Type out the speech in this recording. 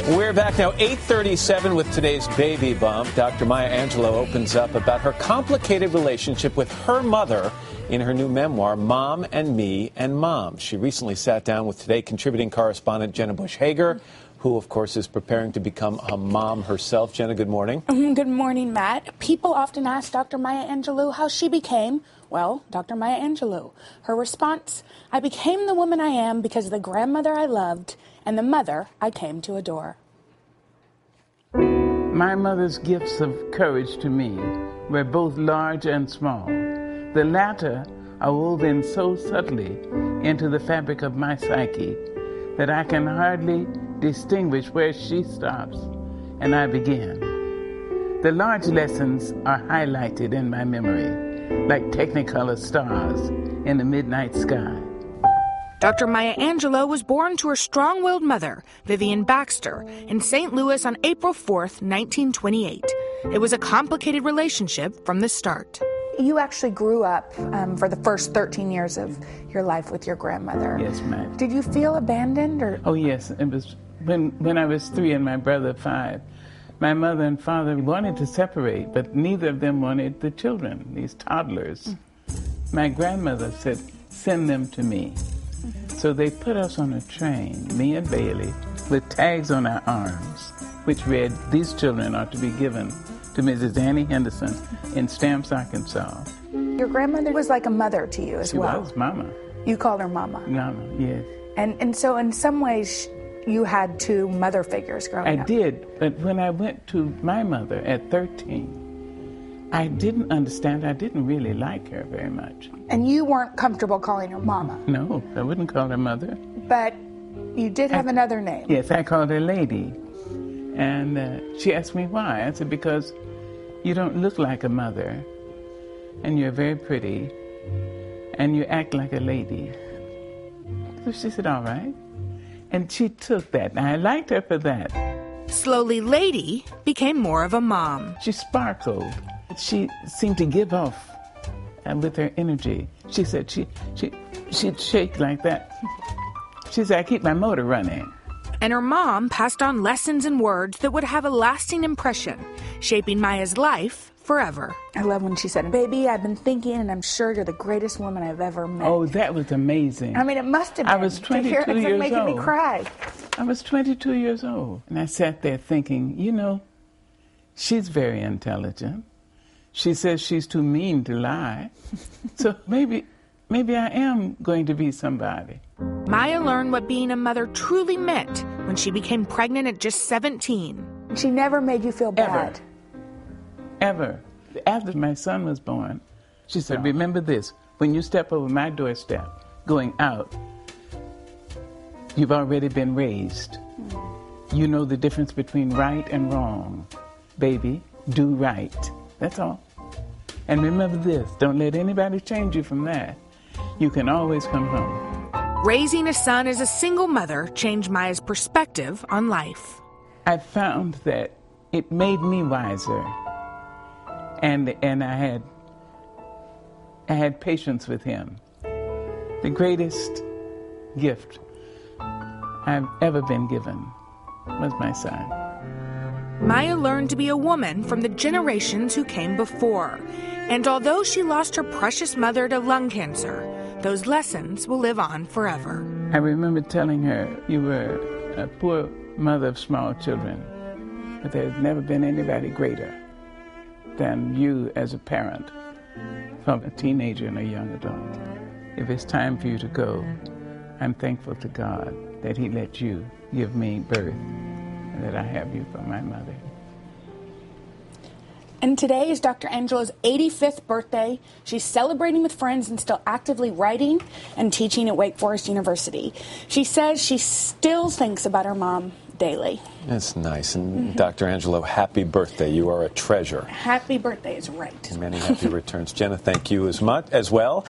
We're back now, 8:37 with today's baby bump. Dr. Maya Angelou opens up about her complicated relationship with her mother in her new memoir, Mom and Me and Mom. She recently sat down with Today contributing correspondent Jenna Hager, who, of course, is preparing to become a mom herself. Jenna, good morning. Good morning, Matt. People often ask Dr. Maya Angelou how she became, well, Dr. Maya Angelou. Her response, I became the woman I am because of the grandmother I loved and the mother I came to adore. My mother's gifts of courage to me were both large and small. The latter are woven so subtly into the fabric of my psyche that I can hardly distinguish where she stops and I begin. The large lessons are highlighted in my memory like technicolor stars in the midnight sky. Dr. Maya Angelou was born to her strong-willed mother, Vivian Baxter, in St. Louis on April 4th, 1928. It was a complicated relationship from the start. You actually grew up for the first 13 years of your life with your grandmother. Yes, ma'am. Did you feel abandoned? Oh, yes. It was when I was 3 and my brother 5. My mother and father wanted to separate, but neither of them wanted the children, these toddlers. My grandmother said, send them to me. So they put us on a train, me and Bailey, with tags on our arms, which read, these children are to be given to Mrs. Annie Henderson in Stamps, Arkansas. Your grandmother was like a mother to you as well. She was, Mama. You called her Mama. Mama, yes. And so in some ways, you had two mother figures growing up. I did, but when I went to my mother at 13, I didn't understand. I didn't really like her very much. And you weren't comfortable calling her Mama? No, I wouldn't call her Mother. But you did have another name. Yes, I called her Lady. And she asked me why. I said, because you don't look like a mother, and you're very pretty, and you act like a lady. So she said, all right. And she took that. And I liked her for that. Slowly, Lady became more of a mom. She sparkled. She seemed to give off with her energy. She said she'd shake like that. She said, I keep my motor running. And her mom passed on lessons and words that would have a lasting impression, shaping Maya's life forever. I love when she said, baby, I've been thinking, and I'm sure you're the greatest woman I've ever met. Oh, that was amazing. I mean, it must have been. I was 22 years old. It's making me cry. I was 22 years old. And I sat there thinking, you know, she's very intelligent. She says she's too mean to lie. So maybe I am going to be somebody. Maya learned what being a mother truly meant when she became pregnant at just 17. She never made you feel bad. Ever. After my son was born, she said, remember this, when you step over my doorstep going out, you've already been raised. You know the difference between right and wrong. Baby, do right. That's all. And remember this, don't let anybody change you from that. You can always come home. Raising a son as a single mother changed Maya's perspective on life. I found that it made me wiser. And I had patience with him. The greatest gift I've ever been given was my son. Maya learned to be a woman from the generations who came before. And although she lost her precious mother to lung cancer, those lessons will live on forever. I remember telling her, you were a poor mother of small children, but there's never been anybody greater than you as a parent from a teenager and a young adult. If it's time for you to go, I'm thankful to God that He let you give me birth and that I have you for my mother. And today is Dr. Angelou's 85th birthday. She's celebrating with friends and still actively writing and teaching at Wake Forest University. She says she still thinks about her mom daily. That's nice. And Dr. Angelou, happy birthday. You are a treasure. Happy birthday is right. Many happy returns. Jenna, thank you as well.